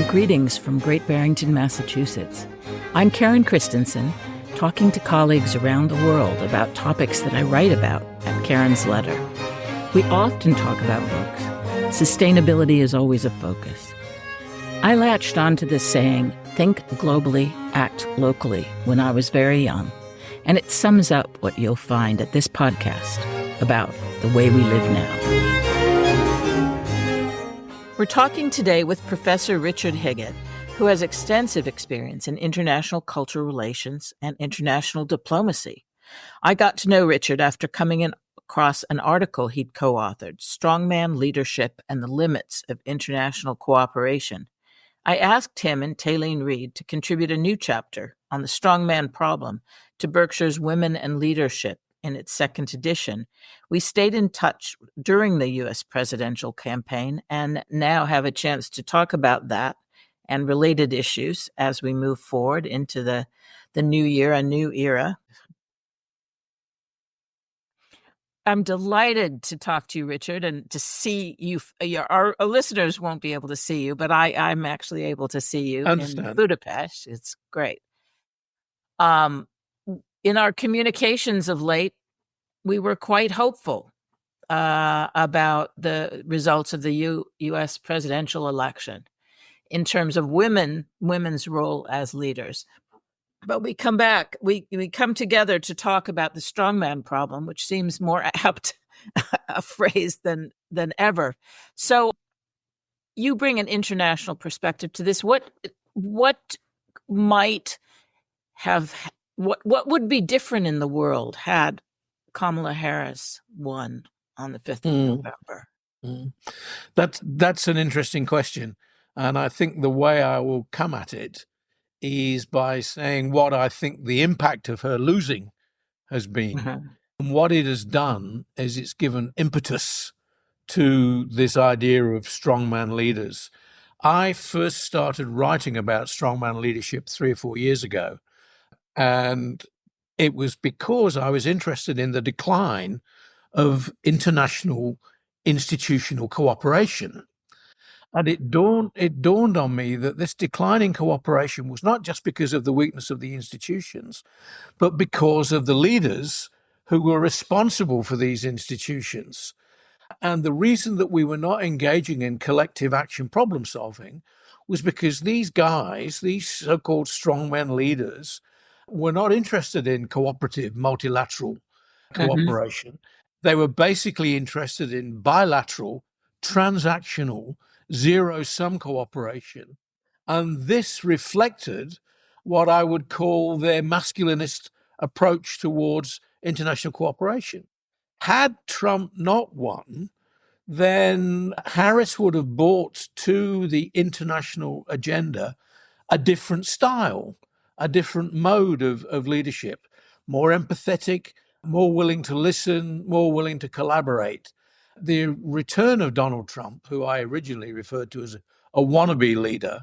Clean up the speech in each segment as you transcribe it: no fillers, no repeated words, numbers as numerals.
Greetings from Great Barrington, Massachusetts. I'm Karen Christensen, talking to colleagues around the world about topics that I write about at Karen's Letter. We often talk about books. Sustainability is always a focus. I latched onto this saying, think globally, act locally, when I was very young, and it sums up what you'll find at this podcast about the way we live now. We're talking today with Professor Richard Higgott, who has extensive experience in international cultural relations and international diplomacy. I got to know Richard after coming across an article he'd co-authored, Strongman Leadership and the Limits of International Cooperation. I asked him and Taylene Reid to contribute a new chapter on the Strongman Problem to Berkshire's Women and Leadership in its second edition. We stayed in touch during the U.S. presidential campaign and now have a chance to talk about that and related issues as we move forward into the new year, a new era. I'm delighted to talk to you, Richard, and to see you. Our listeners won't be able to see you, but I'm actually able to see you in Budapest. It's great. In our communications of late, we were quite hopeful about the results of the U.S. presidential election in terms of women's role as leaders. But we come back, we come together to talk about the strongman problem, which seems more apt a phrase than ever. So you bring an international perspective to this. What might have what would be different in the world had Kamala Harris won on the 5th of November? That's an interesting question. And I think the way I will come at it is by saying what I think the impact of her losing has been. Mm-hmm. And what it has done is it's given impetus to this idea of strongman leaders. I first started writing about strongman leadership 3 or 4 years ago. And it was because I was interested in the decline of international institutional cooperation. And it dawned on me that this decline in cooperation was not just because of the weakness of the institutions, but because of the leaders who were responsible for these institutions. And the reason that we were not engaging in collective action problem solving was because these guys, these so-called strongmen leaders, were not interested in cooperative, multilateral cooperation. Mm-hmm. They were basically interested in bilateral, transactional, zero-sum cooperation. And this reflected what I would call their masculinist approach towards international cooperation. Had Trump not won, then Harris would have brought to the international agenda a different style, a different mode of leadership, more empathetic, more willing to listen, more willing to collaborate. The return of Donald Trump, who I originally referred to as a wannabe leader,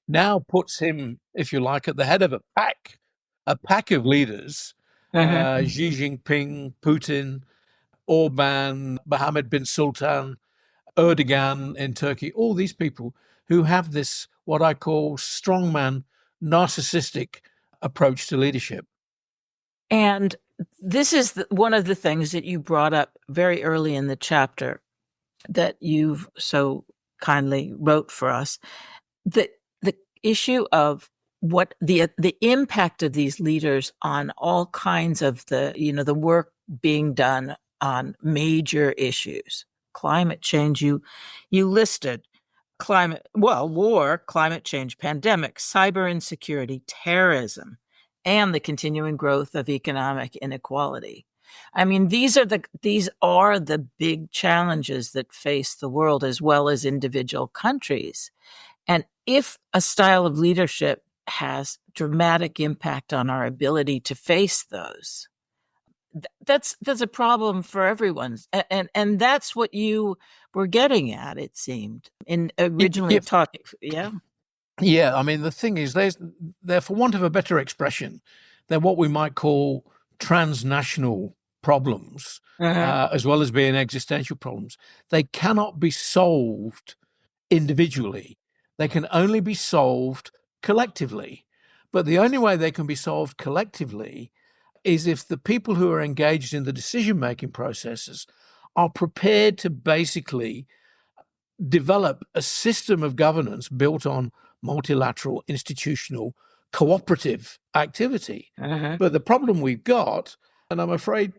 now puts him, if you like, at the head of a pack of leaders, Xi Jinping, Putin, Orban, Mohammed bin Sultan, Erdogan in Turkey, all these people who have this, what I call strongman, narcissistic approach to leadership. And this is one of the things that you brought up very early in the chapter that you've so kindly wrote for us, the issue of what the impact of these leaders on all kinds of the work being done on major issues. Climate change, you listed war, climate change, pandemic, cyber-insecurity, terrorism, and the continuing growth of economic inequality. I mean, these are the big challenges that face the world as well as individual countries. And if a style of leadership has dramatic impact on our ability to face those, that's a problem for everyone. And that's what you were getting at, it seemed, in originally talking. Yeah. Yeah, I mean, the thing is, they're, for want of a better expression, they're what we might call transnational problems, as well as being existential problems. They cannot be solved individually. They can only be solved collectively. But the only way they can be solved collectively is if the people who are engaged in the decision-making processes are prepared to basically develop a system of governance built on multilateral, institutional, cooperative activity. But the problem we've got, and I'm afraid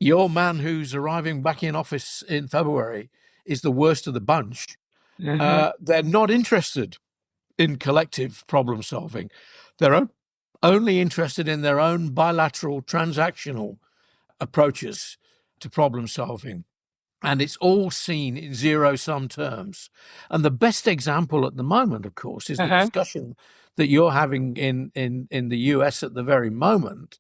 your man who's arriving back in office in February is the worst of the bunch. They're not interested in collective problem solving. They're only interested in their own bilateral transactional approaches to problem solving. And it's all seen in zero-sum terms. And the best example at the moment, of course, is the discussion that you're having in the US at the very moment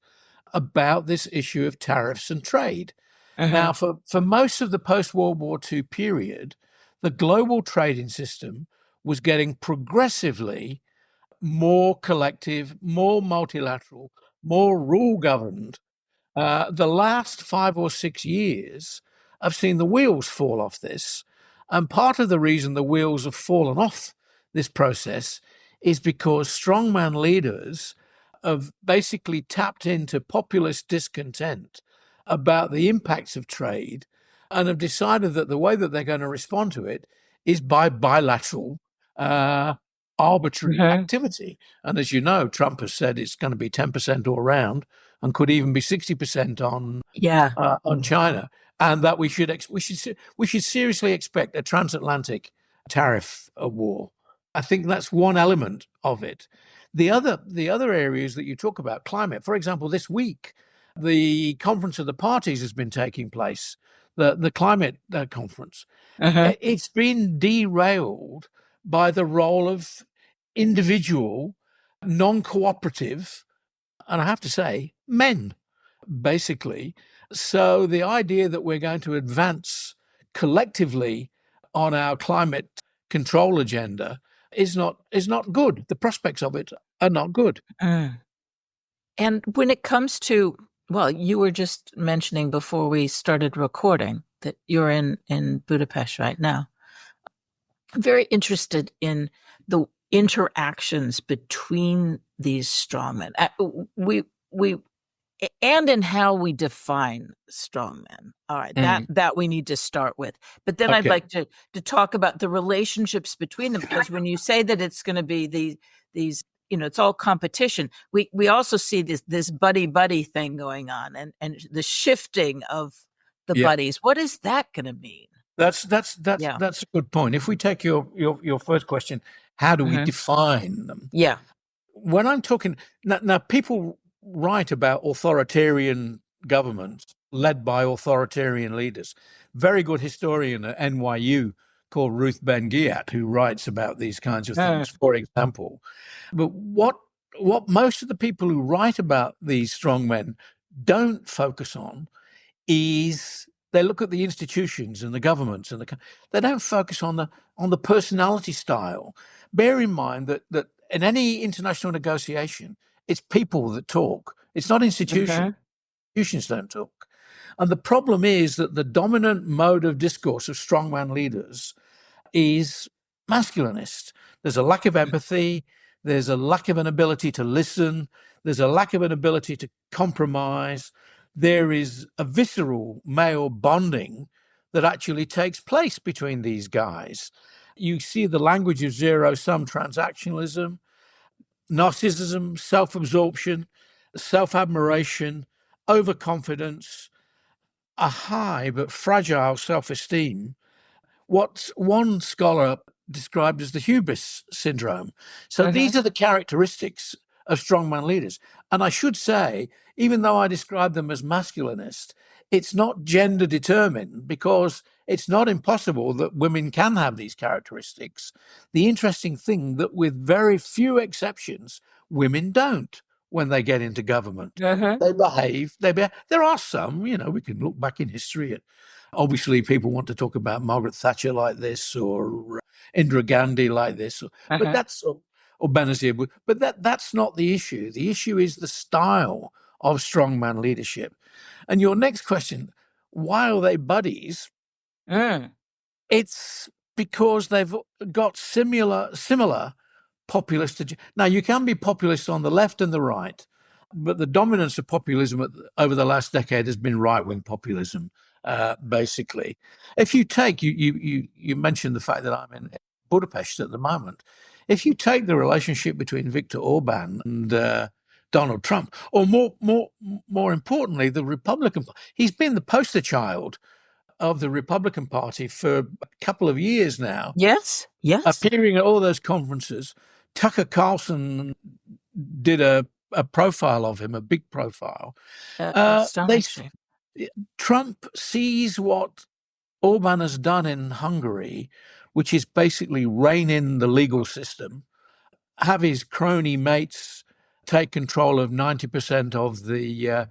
about this issue of tariffs and trade. Now, for most of the post-World War II period, the global trading system was getting progressively more collective, more multilateral, more rule-governed. The last 5 or 6 years, I've seen the wheels fall off this. And part of the reason the wheels have fallen off this process is because strongman leaders have basically tapped into populist discontent about the impacts of trade and have decided that the way that they're going to respond to it is by bilateral, arbitrary activity. And as you know, Trump has said it's going to be 10% all round and could even be 60% on China, and that we should seriously expect a transatlantic tariff war. I think that's one element of it. The other areas that you talk about, climate, for example, this week, the Conference of the Parties has been taking place, the climate conference. It's been derailed by the role of individual, non-cooperative, and I have to say, men, basically. So the idea that we're going to advance collectively on our climate control agenda is not good. The prospects of it are not good. And when it comes to, well, you were just mentioning before we started recording that you're in Budapest right now. I'm very interested in the interactions between these strongmen. We and in how we define strongmen. All right, that we need to start with. But then I'd like to talk about the relationships between them, because when you say that it's going to be these it's all competition. We also see this buddy thing going on, and the shifting of the buddies. What is that going to mean? That's a good point. If we take your first question, how do we define them? Yeah. When I'm talking now, people write about authoritarian governments led by authoritarian leaders. Very good historian at NYU called Ruth Ben-Ghiat, who writes about these kinds of things, for example. But what most of the people who write about these strongmen don't focus on is they look at the institutions and the governments and they don't focus on the personality style. Bear in mind that in any international negotiation, it's people that talk. It's not institutions. Institutions don't talk. And the problem is that the dominant mode of discourse of strongman leaders is masculinist. There's a lack of empathy. There's a lack of an ability to listen. There's a lack of an ability to compromise. There is a visceral male bonding that actually takes place between these guys. You see the language of zero-sum transactionalism, narcissism, self-absorption, self-admiration, overconfidence, a high but fragile self-esteem, what one scholar described as the hubris syndrome. So these are the characteristics of strongman leaders. And I should say, even though I describe them as masculinist, it's not gender determined, because it's not impossible that women can have these characteristics. The interesting thing that with very few exceptions, women don't when they get into government. They behave. There are some, we can look back in history at, obviously people want to talk about Margaret Thatcher like this, or Indira Gandhi like this, but that's, or Benazir, but that's not the issue. The issue is the style of strongman leadership. And your next question, why are they buddies? It's because they've got similar populist. Now, you can be populist on the left and the right, but the dominance of populism over the last decade has been right-wing populism, basically. If you take, you mentioned the fact that I'm in Budapest at the moment. If you take the relationship between Viktor Orban and Donald Trump, or more importantly, the Republican, he's been the poster child of the Republican Party for a couple of years now, Yes, yes. appearing at all those conferences. Tucker Carlson did a profile of him, a big profile. Astonishing. Trump sees what Orban has done in Hungary, which is basically rein in the legal system, have his crony mates take control of 90% of the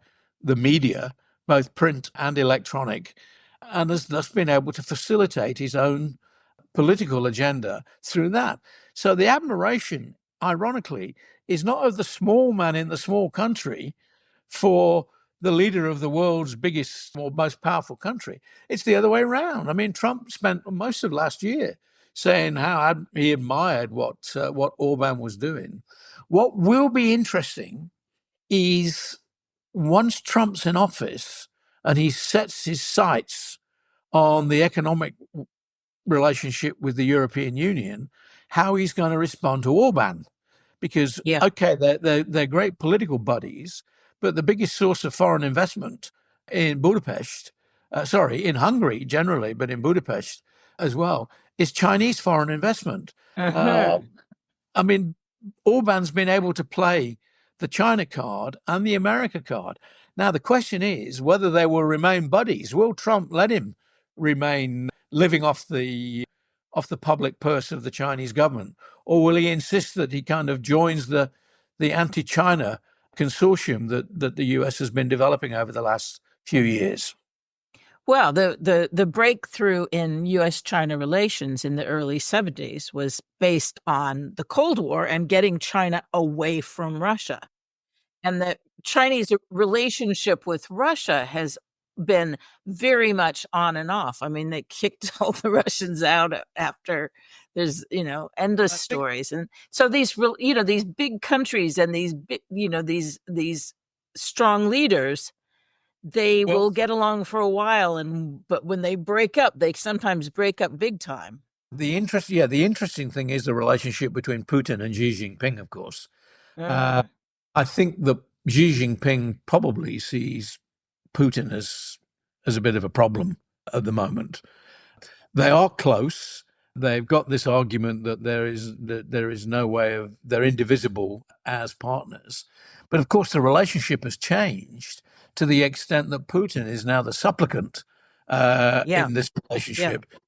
media, both print and electronic, and has thus been able to facilitate his own political agenda through that. So the admiration, ironically, is not of the small man in the small country for the leader of the world's biggest or most powerful country. It's the other way around. I mean, Trump spent most of last year saying how he admired what Orban was doing. What will be interesting is once Trump's in office and he sets his sights on the economic relationship with the European Union, how he's going to respond to Orban. Because, Yeah. okay, they're great political buddies, but the biggest source of foreign investment in in Hungary generally, but in Budapest as well, is Chinese foreign investment. Uh-huh. I mean, Orban's been able to play the China card and the America card. Now, the question is whether they will remain buddies. Will Trump let him remain living off the public purse of the Chinese government, or will he insist that he kind of joins the anti-China consortium that the US has been developing over the last few years? Well, the breakthrough in U.S.-China relations in the early 70s was based on the Cold War and getting China away from Russia. And the Chinese relationship with Russia has been very much on and off. I mean, they kicked all the Russians out after there's, endless stories. And so these big countries and these strong leaders, they will get along for a while, but when they break up, they sometimes break up big time. The interesting thing is the relationship between Putin and Xi Jinping, of course. I think that Xi Jinping probably sees Putin as a bit of a problem at the moment. They are close. They've got this argument that there is no way of they're indivisible as partners. But of course, the relationship has changed to the extent that Putin is now the supplicant in this relationship. Yeah.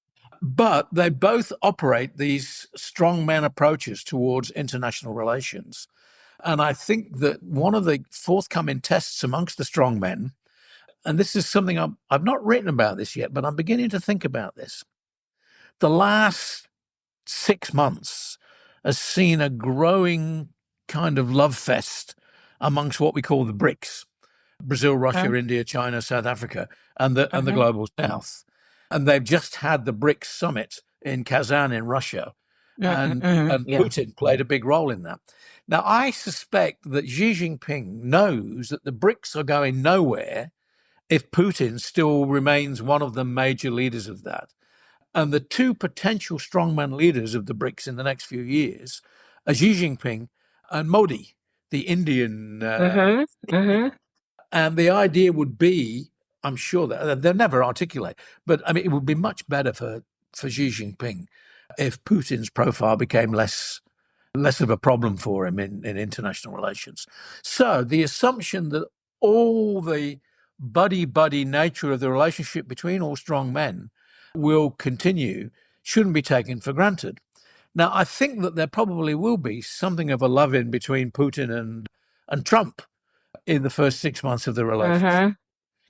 But they both operate these strongman approaches towards international relations. And I think that one of the forthcoming tests amongst the strongmen, and this is something I've not written about this yet, but I'm beginning to think about this. The last 6 months has seen a growing kind of love fest amongst what we call the BRICS: Brazil, Russia, India, China, South Africa, and the global South. And they've just had the BRICS summit in Kazan in Russia, and Putin played a big role in that. Now, I suspect that Xi Jinping knows that the BRICS are going nowhere if Putin still remains one of the major leaders of that. And the two potential strongman leaders of the BRICS in the next few years are Xi Jinping and Modi, the Indian. And the idea would be, I'm sure that they'll never articulate, but I mean, it would be much better for Xi Jinping if Putin's profile became less of a problem for him in international relations. So the assumption that all the buddy nature of the relationship between all strong men will continue shouldn't be taken for granted. Now, I think that there probably will be something of a love-in between Putin and Trump in the first 6 months of the relationship,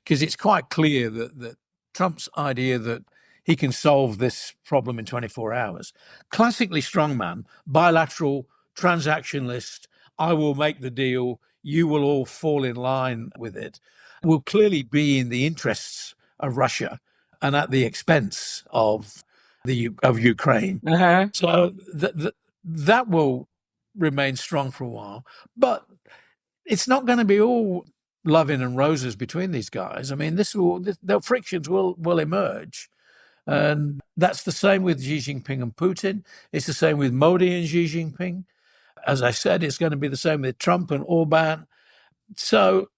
because it's quite clear that Trump's idea that he can solve this problem in 24 hours, classically strongman, bilateral, transactionalist, I will make the deal, you will all fall in line with it, will clearly be in the interests of Russia and at the expense of of Ukraine. Uh-huh. So that will remain strong for a while, but it's not going to be all loving and roses between these guys. I mean, the frictions will emerge, and that's the same with Xi Jinping and Putin. It's the same with Modi and Xi Jinping. As I said, it's going to be the same with Trump and Orban. So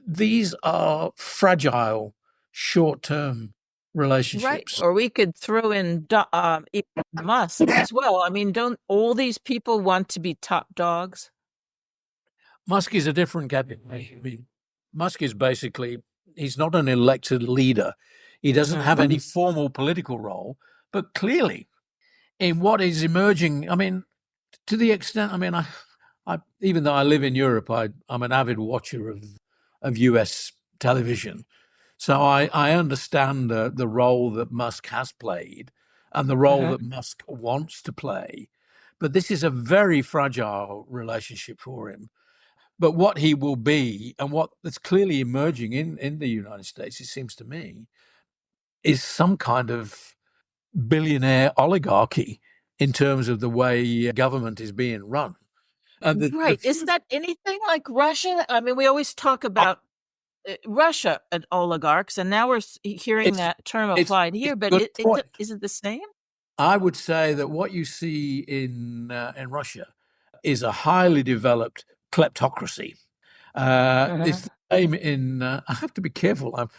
these are fragile, short-term Right. relationships. Or we could throw in Elon Musk as well. I mean, don't all these people want to be top dogs? Musk is a different category. I mean, Musk is basically, he's not an elected leader. He doesn't have any formal political role, but clearly in what is emerging, I mean, to the extent, I mean, I even though I live in Europe, I'm an avid watcher of US television. So I understand the role that Musk has played and the role that Musk wants to play. But this is a very fragile relationship for him. But what he will be and what is clearly emerging in the United States, it seems to me, is some kind of billionaire oligarchy in terms of the way government is being run. And Right. Is that anything like Russia? I mean, we always talk about Russia and oligarchs, and now we're hearing it's that term it's applied it's here, a but good point. is it the same? I would say that what you see in Russia is a highly developed kleptocracy. It's the same in. I have to be careful. I'm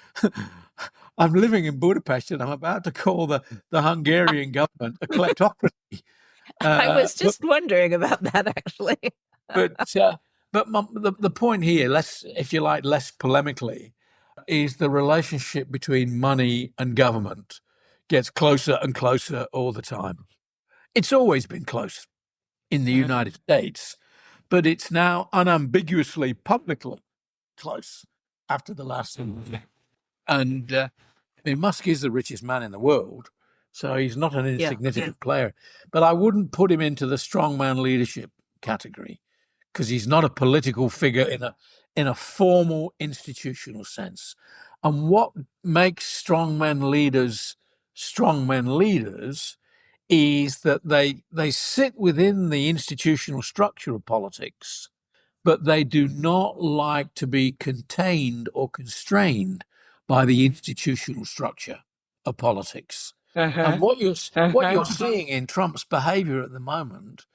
I'm living in Budapest, and I'm about to call the Hungarian government a kleptocracy. I was But just wondering about that, actually. but uh, the point here, less if you like, less polemically, is the relationship between money and government gets closer and closer all the time. It's always been close in the United States, but it's now unambiguously publicly close after the last. And I mean, Musk is the richest man in the world, so he's not an Yeah. insignificant player. But I wouldn't put him into the strongman leadership category because he's not a political figure in a formal institutional sense. And what makes strongmen leaders is that they sit within the institutional structure of politics, but they do not like to be contained or constrained by the institutional structure of politics. And what you're seeing in Trump's behavior at the moment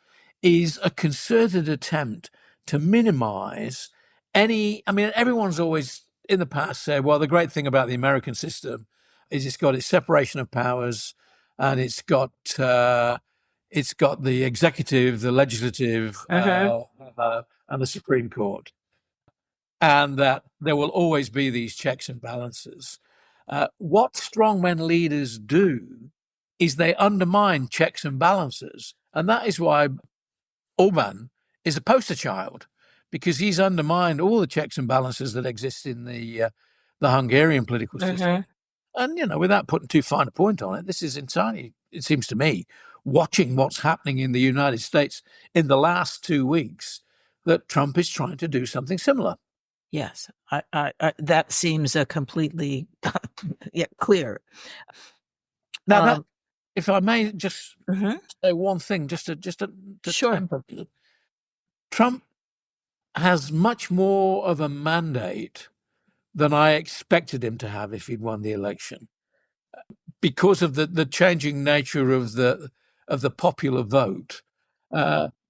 is a concerted attempt to minimize any. I mean, everyone's always in the past said, well, the great thing about the American system is it's got its separation of powers and it's got the executive, the legislative, and the Supreme Court, and that there will always be these checks and balances. What strongmen leaders do is they undermine checks and balances, and that is why Orban is a poster child, because he's undermined all the checks and balances that exist in the Hungarian political system. And without putting too fine a point on it, this is entirely, it seems to me, watching what's happening in the United States in the last 2 weeks, that Trump is trying to do something similar. Yes, that seems a completely clear. Now, if I may just Mhm. say one thing, just to Sure. temper, Trump has much more of a mandate than I expected him to have if he'd won the election, because of the changing nature of the popular vote.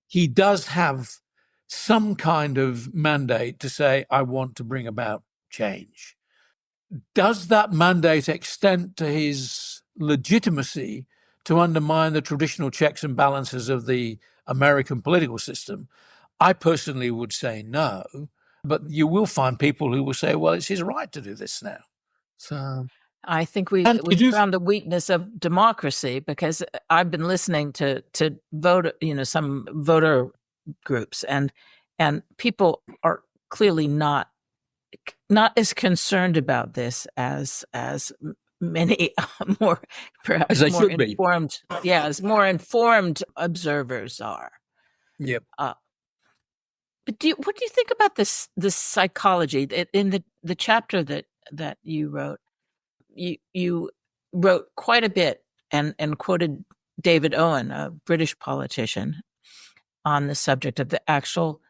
He does have some kind of mandate to say, I want to bring about change. Does that mandate extend to his legitimacy to undermine the traditional checks and balances of the American political system? I personally would say no, but you will find people who will say, well, it's his right to do this now. So, I think and we found the weakness of democracy, because I've been listening to vote, some voter groups, and people are clearly not as concerned about this as many more, as perhaps they more should be. informed, as more informed observers are. Yep. But what do you think about this psychology in the chapter that you wrote? You wrote quite a bit and quoted David Owen, a British politician, on the subject of the actual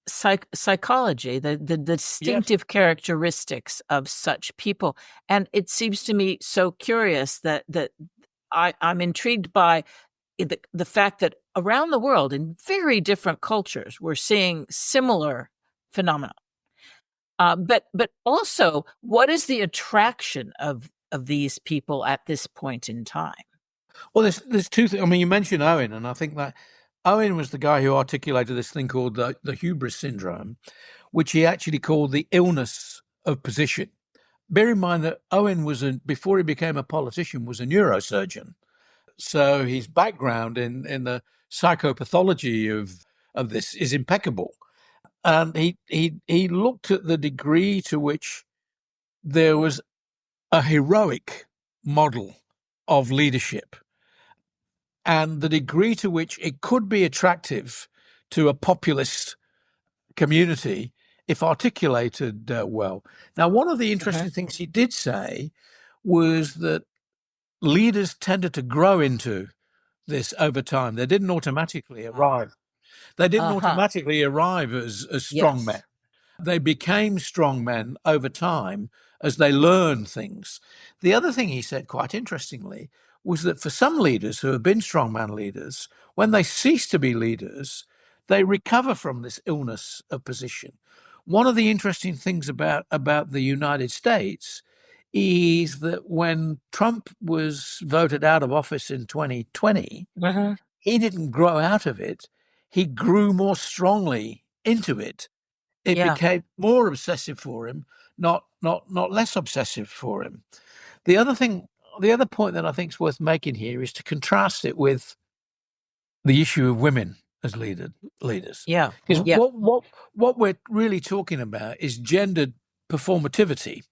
psychology, the distinctive characteristics of such people. And it seems to me so curious that I'm intrigued by the fact that around the world, in very different cultures, we're seeing similar phenomena. But also, what is the attraction of these people at this point in time? Well, there's two things. I mean, you mentioned Owen, and I think that Owen was the guy who articulated this thing called the hubris syndrome, which he actually called the illness of position. Bear in mind that Owen before he became a politician, was a neurosurgeon. So his background in the psychopathology of this is impeccable. And he looked at the degree to which there was a heroic model of leadership and the degree to which it could be attractive to a populist community if articulated well. Now, one of the interesting things he did say was that leaders tended to grow into this over time. They didn't automatically arrive. They didn't automatically arrive as strong men. They became strong men over time as they learned things. The other thing he said, quite interestingly, was that for some leaders who have been strongman leaders, when they cease to be leaders, they recover from this illness of position. One of the interesting things about the United States is that when Trump was voted out of office in 2020, he didn't grow out of it. He grew more strongly into it. It became more obsessive for him, not less obsessive for him. The other point that I think is worth making here is to contrast it with the issue of women as leaders. Yeah. Because what we're really talking about is gendered performativity,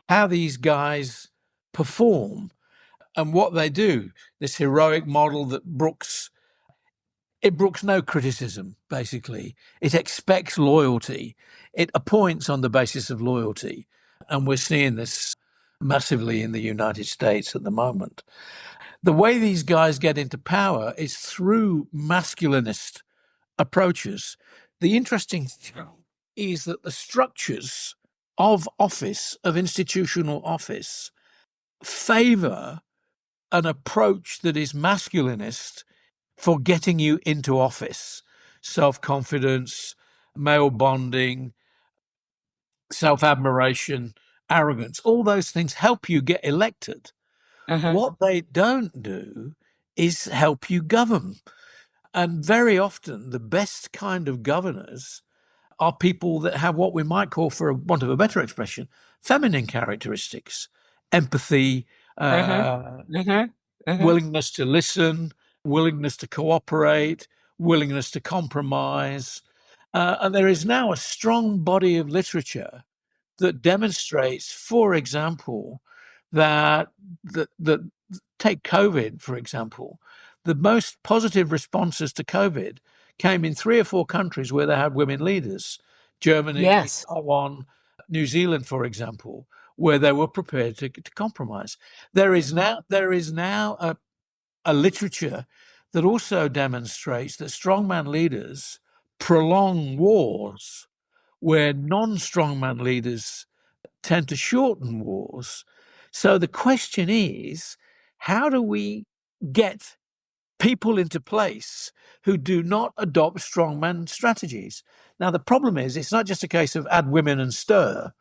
how these guys perform and what they do. This heroic model that brooks no criticism, basically. It expects loyalty. It appoints on the basis of loyalty. And we're seeing this massively in the United States at the moment. The way these guys get into power is through masculinist approaches. The interesting thing is that the structures of office, of institutional office, favor an approach that is masculinist for getting you into office. Self-confidence, male bonding, self-admiration, arrogance, all those things help you get elected. What they don't do is help you govern. And very often the best kind of governors are people that have what we might call, for want of a better expression, feminine characteristics, empathy, willingness to listen, willingness to cooperate, willingness to compromise. And there is now a strong body of literature that demonstrates, for example, that take COVID, for example, the most positive responses to COVID came in 3 or 4 countries where they had women leaders. Germany, Taiwan, New Zealand, for example, where they were prepared to compromise. There is now a literature that also demonstrates that strongman leaders prolong wars where non-strongman leaders tend to shorten wars. So the question is, how do we get people into place who do not adopt strongman strategies? Now, the problem is, it's not just a case of add women and stir,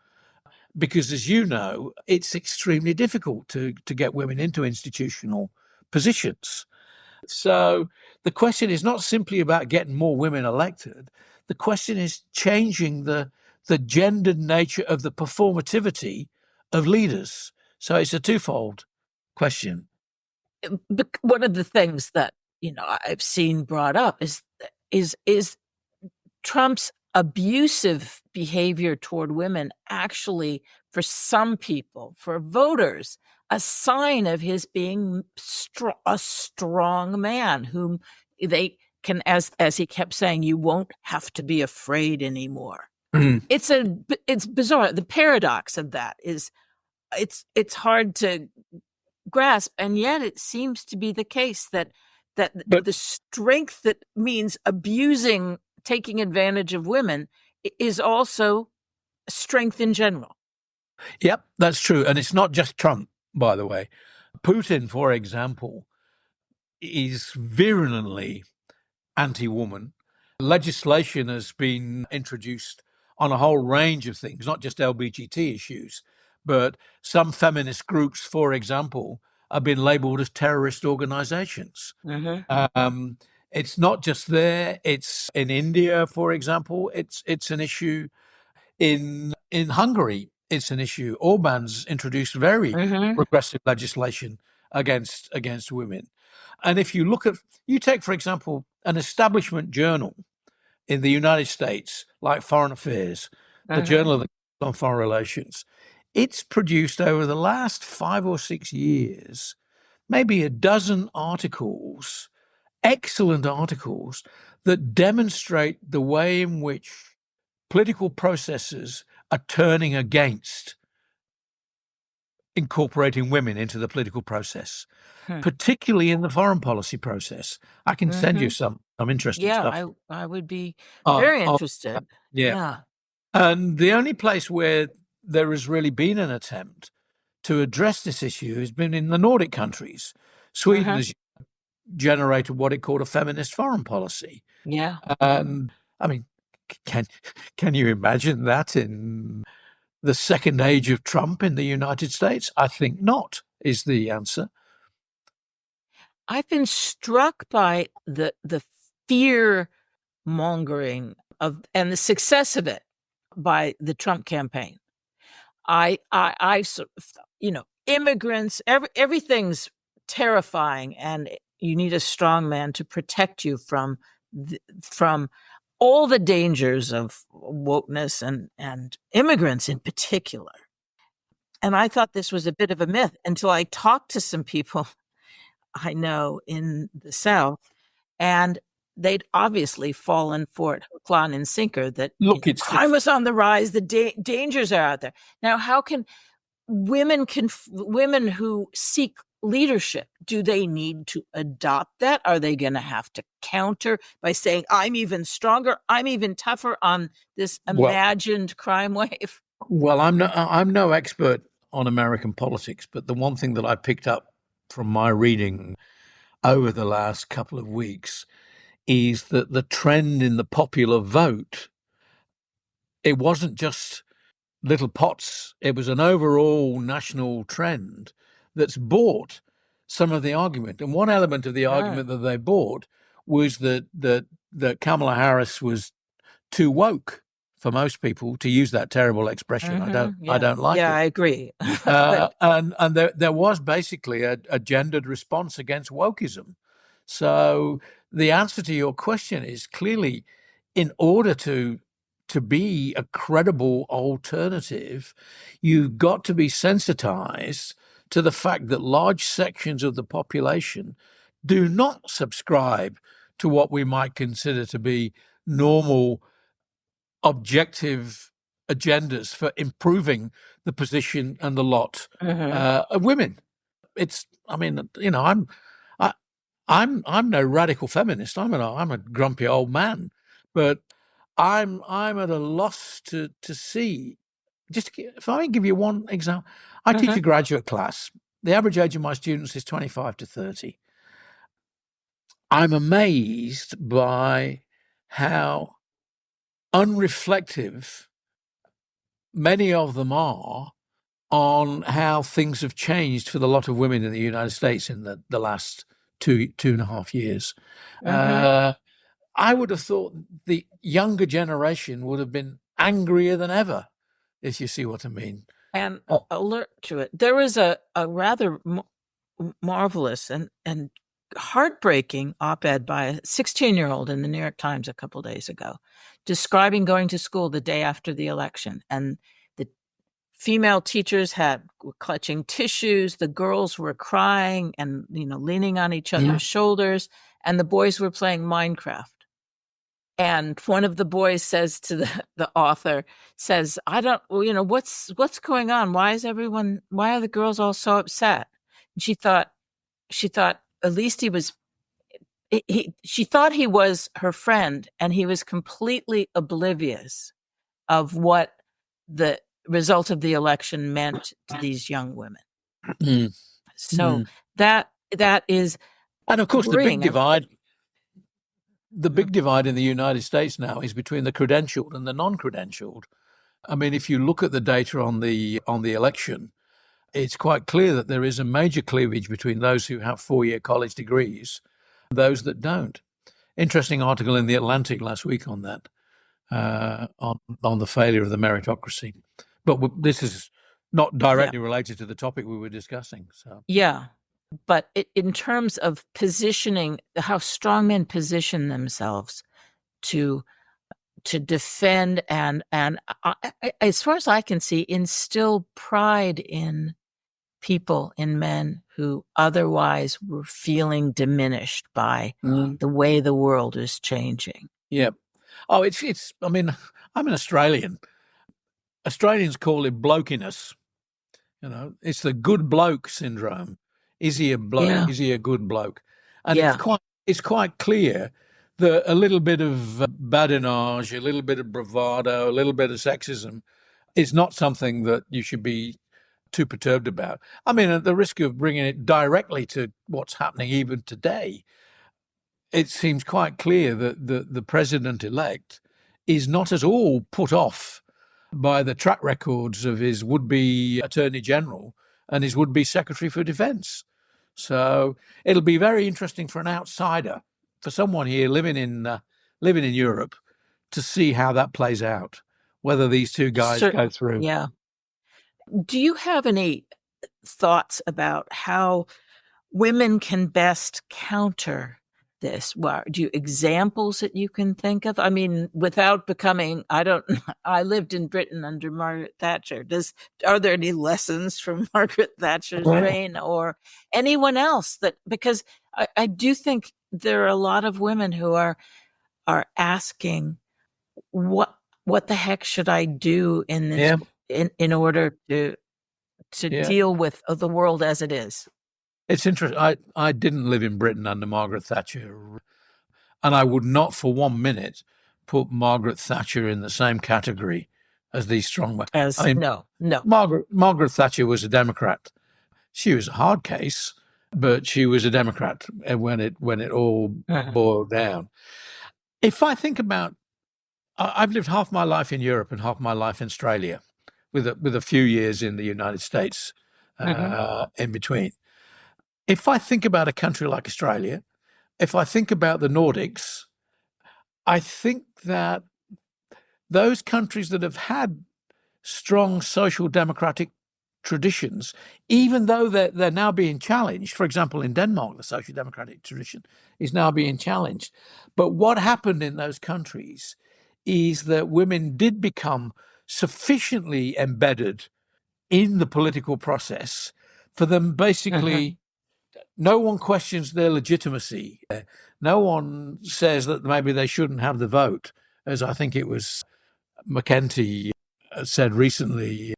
because as you know, it's extremely difficult to get women into institutional positions. So the question is not simply about getting more women elected. The question is changing the gendered nature of the performativity of leaders. So it's a twofold question. One of the things that I've seen brought up is Trump's abusive behavior toward women actually, for some people, for voters, a sign of his being a strong man whom they can, as he kept saying, you won't have to be afraid anymore. It's bizarre. The paradox of that is it's hard to grasp. And yet it seems to be the case that But the strength that means abusing, taking advantage of women is also strength in general. yep, that's true. And it's not just Trump, by the way. Putin, for example, is virulently anti-woman. Legislation has been introduced on a whole range of things, not just LGBT issues, but some feminist groups, for example, have been labeled as terrorist organizations. Um, it's not just there. It's in India, for example. It's an issue in Hungary. It's an issue. Orban's introduced very regressive legislation against women. And if you look at, you take, for example, an establishment journal in the United States, like Foreign Affairs, the Journal of the on Foreign Relations, it's produced over the last 5 or 6 years, maybe a dozen articles, excellent articles, that demonstrate the way in which political processes are turning against incorporating women into the political process, particularly in the foreign policy process. I can send you some interesting stuff. Yeah, I would be very interested. Yeah. Yeah. And the only place where there has really been an attempt to address this issue has been in the Nordic countries. Sweden has generated what it called a feminist foreign policy. Yeah. And I mean, can you imagine that in the second age of Trump in the United States? I think not, is the answer. I've been struck by the fear mongering of and the success of it by the Trump campaign. I sort of, immigrants, everything's terrifying, and you need a strong man to protect you from all the dangers of wokeness and immigrants in particular. And I thought this was a bit of a myth until I talked to some people I know in the South, and they'd obviously fallen for it hook, line, and sinker that Look, crime was on the rise, the dangers are out there. Now, how can women who seek leadership, do they need to adopt that? Are they going to have to counter by saying, I'm even stronger, I'm even tougher on this imagined crime wave? Well, I'm no expert on American politics, but the one thing that I picked up from my reading over the last couple of weeks is that the trend in the popular vote, it wasn't just little pots, it was an overall national trend that's bought some of the argument. And one element of the argument that they bought was that Kamala Harris was too woke for most people, to use that terrible expression. I don't like it. Yeah, I agree. And there was basically a gendered response against wokeism. So the answer to your question is clearly, in order to be a credible alternative, you've got to be sensitized to the fact that large sections of the population do not subscribe to what we might consider to be normal objective agendas for improving the position and the lot of women. I'm no radical feminist. I'm a grumpy old man, but I'm at a loss to see. If I give you one example, I teach a graduate class. The average age of my students is 25 to 30. I'm amazed by how unreflective many of them are on how things have changed for the lot of women in the United States in the last two and a half years. I would have thought the younger generation would have been angrier than ever, if you see what I mean. And alert to it. There was a rather marvelous and heartbreaking op-ed by a 16-year-old in the New York Times a couple of days ago, describing going to school the day after the election. And the female teachers were clutching tissues, the girls were crying and leaning on each other's shoulders, and the boys were playing Minecraft. And one of the boys says to the author, what's going on? Why are the girls all so upset? She thought at least she thought he was her friend, and he was completely oblivious of what the result of the election meant to these young women. Mm. So that is And of course, worrying. the big divide in the United States now is between the credentialed and the non-credentialed. I mean, if you look at the data on the election, it's quite clear that there is a major cleavage between those who have 4-year college degrees and those that don't. Interesting article in the Atlantic last week on that, on the failure of the meritocracy. But this is not directly related to the topic we were discussing. So yeah, but in terms of positioning, how strongmen position themselves to defend and as far as I can see, instill pride in people, in men who otherwise were feeling diminished by the way the world is changing. Yeah. Oh, it's. I mean, I'm an Australian. Australians call it blokiness. You know, it's the good bloke syndrome. Is he a bloke? Yeah. Is he a good bloke? And Yeah. it's quite clear that a little bit of badinage, a little bit of bravado, a little bit of sexism is not something that you should be too perturbed about. I mean, at the risk of bringing it directly to what's happening even today, it seems quite clear that the president-elect is not at all put off by the track records of his would-be Attorney General and his would-be Secretary for Defence. So it'll be very interesting for an outsider, for someone here living in Europe, to see how that plays out, whether these two guys go through. Yeah. Do you have any thoughts about how women can best counter this? Do you examples that you can think of? I mean, without becoming, I lived in Britain under Margaret Thatcher. Are there any lessons from Margaret Thatcher's reign or anyone else because I do think there are a lot of women who are asking, what the heck should I do in this, in order to deal with the world as it is? It's interesting. I didn't live in Britain under Margaret Thatcher, and I would not for 1 minute put Margaret Thatcher in the same category as these strongmen. No. Margaret Thatcher was a Democrat. She was a hard case, but she was a Democrat when it all boiled down. If I think about, I've lived half my life in Europe and half my life in Australia, with a few years in the United States in between. If I think about a country like Australia, if I think about the Nordics, I think that those countries that have had strong social democratic traditions, even though they're now being challenged, for example, in Denmark, the social democratic tradition is now being challenged. But what happened in those countries is that women did become sufficiently embedded in the political process for them basically. No one questions their legitimacy. No one says that maybe they shouldn't have the vote, as I think it was McEntee said recently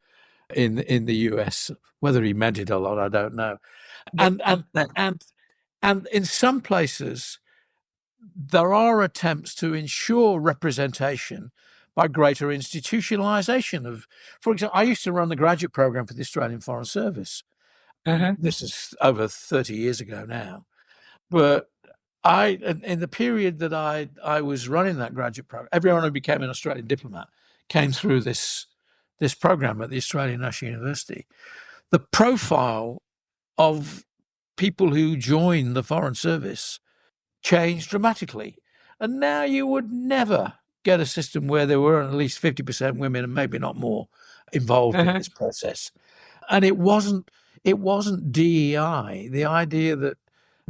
in the US. Whether he meant it or not, I don't know. And in some places, there are attempts to ensure representation by greater institutionalization of, for example, I used to run the graduate program for the Australian Foreign Service. This is over 30 years ago now. But in the period that I was running that graduate program, everyone who became an Australian diplomat came through this program at the Australian National University. The profile of people who joined the Foreign Service changed dramatically. And now you would never get a system where there were at least 50% women and maybe not more involved in this process. And it wasn't DEI, the idea that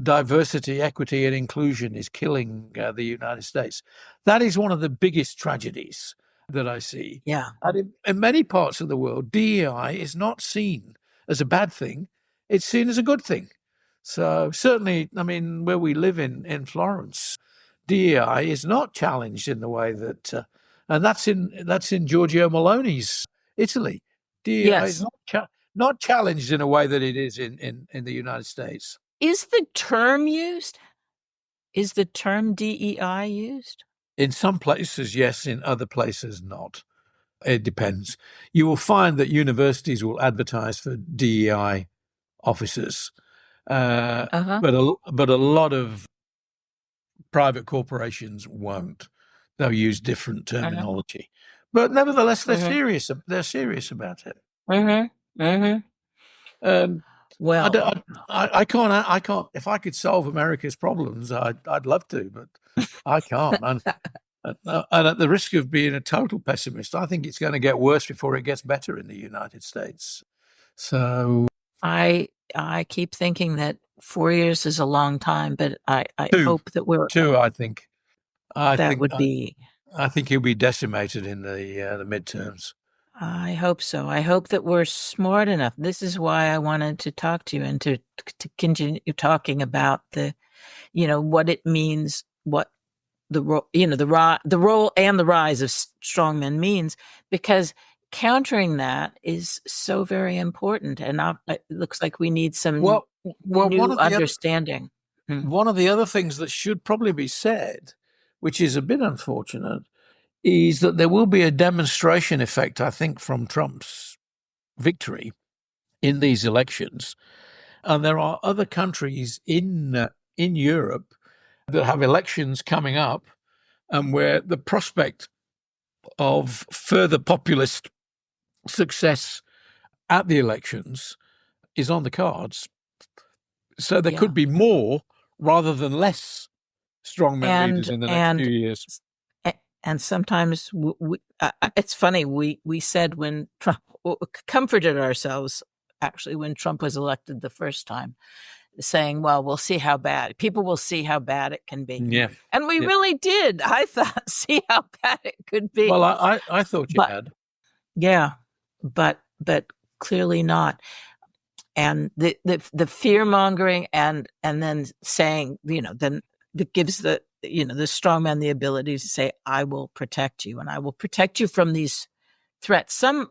diversity, equity, and inclusion is killing the United States. That is one of the biggest tragedies that I see. Yeah. And in many parts of the world, DEI is not seen as a bad thing. It's seen as a good thing. So certainly, I mean, where we live in Florence, DEI is not challenged in the way that, and that's in Giorgio Meloni's Italy. DEI is not challenged in a way that it is in the United States. Is the term used? Is the term DEI used? In some places, yes. In other places, not. It depends. You will find that universities will advertise for DEI officers, Uh-huh. but a lot of private corporations won't. They'll use different Uh-huh. terminology, but nevertheless, they're Mm-hmm. serious. They're serious about it. Mm-hmm. Mm-hmm. Um, I Well, don't. I can't. I can't. If I could solve America's problems, I'd love to, but I can't. And at the risk of being a total pessimist, I think it's going to get worse before it gets better in the United States. So I keep thinking that 4 years is a long time, but I two, hope that we're two. I that think. would be. I think he'll be decimated in the midterms. I hope so. I hope that we're smart enough. This is why I wanted to talk to you and to continue talking about what it means, what the role, the role and the rise of strongmen means, because countering that is so very important. And it looks like we need some Well, new understanding. Hmm. one of the other things that should probably be said, which is a bit unfortunate, is that there will be a demonstration effect, I think, from Trump's victory in these elections. And there are other countries in Europe that have elections coming up and where the prospect of further populist success at the elections is on the cards. So there Yeah. could be more rather than less strongman leaders and in the next few and years. and sometimes it's funny, we said when Trump comforted ourselves actually when Trump was elected the first time, saying, well, we'll see how bad people will see how bad it can be, Yeah. and we Yeah. really did. I thought see how bad it could be, Well, I thought you but had. yeah, but clearly not. And the fear mongering and then saying, then that gives the strong man the ability to say, I will protect you and I will protect you from these threats. Some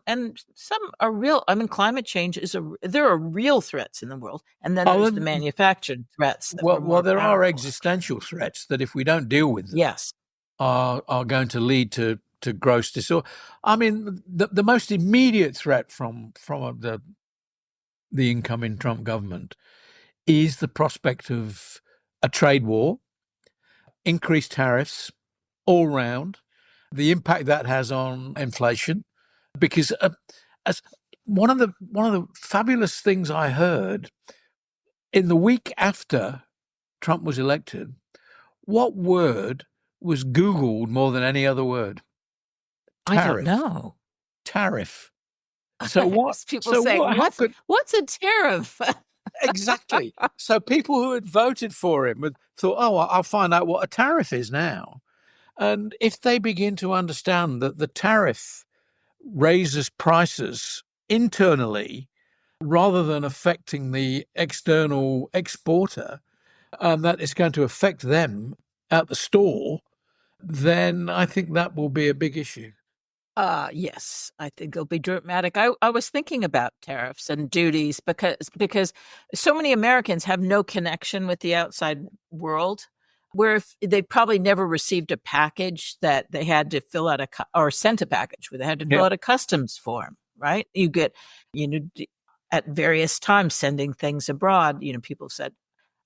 are real. I mean, climate change there are real threats in the world. And then there's the Oh, manufactured threats that are well, more there are powerful. existential threats that if we don't deal with them Yes. are going to lead to gross disorder. I mean, the most immediate threat from the incoming Trump government is the prospect of a trade war, increased tariffs all round, the impact that has on inflation. Because as one of the fabulous things I heard in the week after Trump was elected, what word was Googled more than any other word? I don't Tariff. know. Tariff. So what? People So saying, what? How could what's a tariff? exactly? So people who had voted for him had thought, "Oh, I'll find out what a tariff is now." And if they begin to understand that the tariff raises prices internally rather than affecting the external exporter, and that it's going to affect them at the store, then I think that will be a big issue. Yes, I think it'll be dramatic. I was thinking about tariffs and duties because so many Americans have no connection with the outside world, where if they probably never received a package that they had to fill out or sent a package where they had to fill Yeah, out a customs form, right? You get, you know, at various times sending things abroad, people said,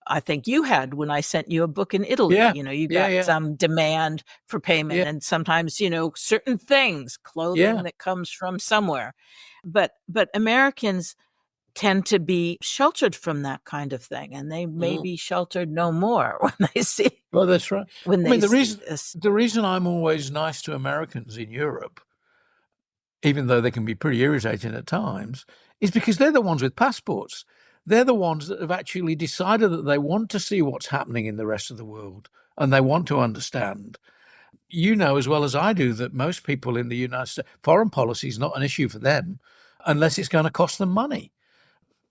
I think you had when I sent you a book in Italy. yeah, You yeah, got yeah, some demand for payment, yeah, and sometimes, certain things, clothing yeah. that comes from somewhere. But Americans tend to be sheltered from that kind of thing, and they may Mm. be sheltered no more when they see Well, that's right. when I mean, they see this. the reason I'm always nice to Americans in Europe, even though they can be pretty irritating at times, is because they're the ones with passports. They're the ones that have actually decided that they want to see what's happening in the rest of the world and they want to understand. You know as well as I do that most people in the United States, foreign policy is not an issue for them unless it's going to cost them money.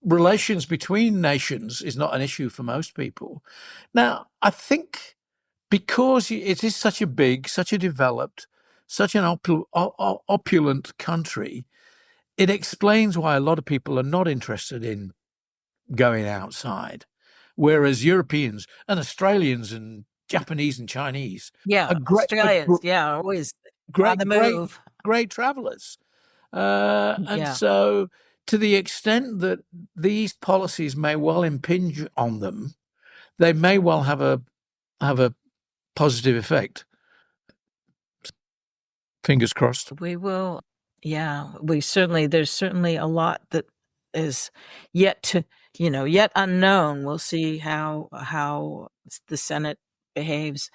Relations between nations is not an issue for most people. Now, I think because it is such a big, such a developed, such an opulent country, it explains why a lot of people are not interested in going outside, whereas Europeans and Australians and Japanese and Chinese Yeah, are great, Australians, yeah, always on the move. great travelers. And Yeah. so, to the extent that these policies may well impinge on them, they may well have a positive effect. Fingers crossed. We will. Yeah, there's certainly a lot that is yet unknown. We'll see how the Senate behaves.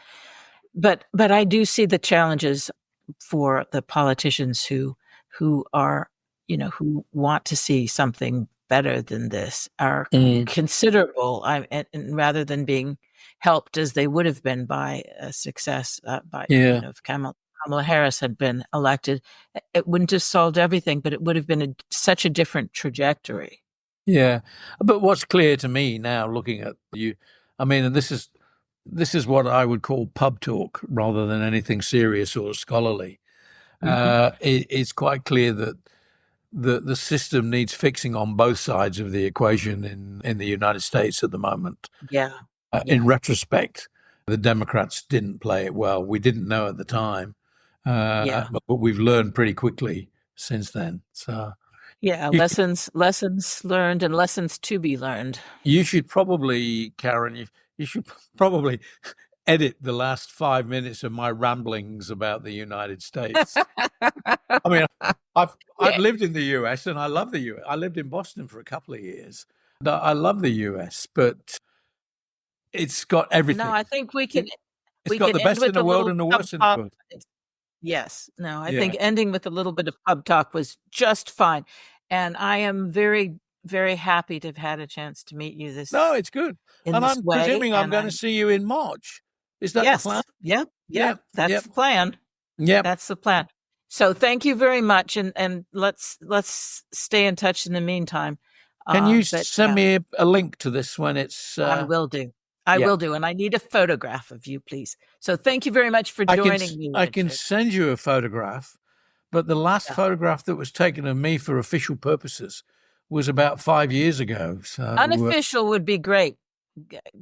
But I do see the challenges for the politicians who are, who want to see something better than this are considerable. And rather than being helped as they would have been by a success, if Kamala Harris had been elected, it wouldn't have solved everything, but it would have been such a different trajectory. Yeah, but what's clear to me now, looking at you, I mean, and this is what I would call pub talk rather than anything serious or scholarly. It's quite clear that the system needs fixing on both sides of the equation in the United States at the moment. Yeah. In retrospect, the Democrats didn't play it well. We didn't know at the time, but we've learned pretty quickly since then. So. Yeah, lessons learned and lessons to be learned. You should probably, Karen, you should probably edit the last 5 minutes of my ramblings about the United States. I mean, I've lived in the US and I love the US. I lived in Boston for a couple of years. I love the US, but it's got everything. No, I think we can. It's got the best in the world and the worst in the world. Yes. No, I think ending with a little bit of pub talk was just fine. And I am very, very happy to have had a chance to meet you No, it's good. And I'm presuming I'm going to see you in March. Is that the plan? Yeah. That's the plan. Yeah. That's the plan. So thank you very much. And let's stay in touch in the meantime. Can you send me a link to this when it's... I will do. I will do. And I need a photograph of you, please. So thank you very much for joining me. I can send you a photograph, but the last photograph that was taken of me for official purposes was about 5 years ago. So unofficial would be great.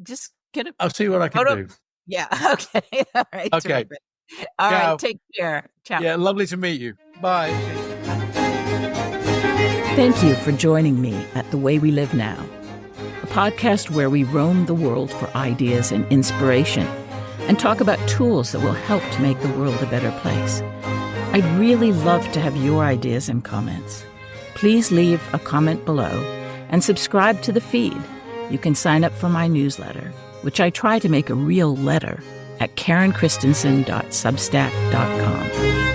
Just get a I'll see what I can do. Yeah. Okay. All right. Okay. Terrific. All right. Take care. Ciao. Yeah. Lovely to meet you. Bye. Thank you for joining me at The Way We Live Now, a podcast where we roam the world for ideas and inspiration and talk about tools that will help to make the world a better place. I'd really love to have your ideas and comments. Please leave a comment below and subscribe to the feed. You can sign up for my newsletter, which I try to make a real letter, at karenchristensen.substack.com.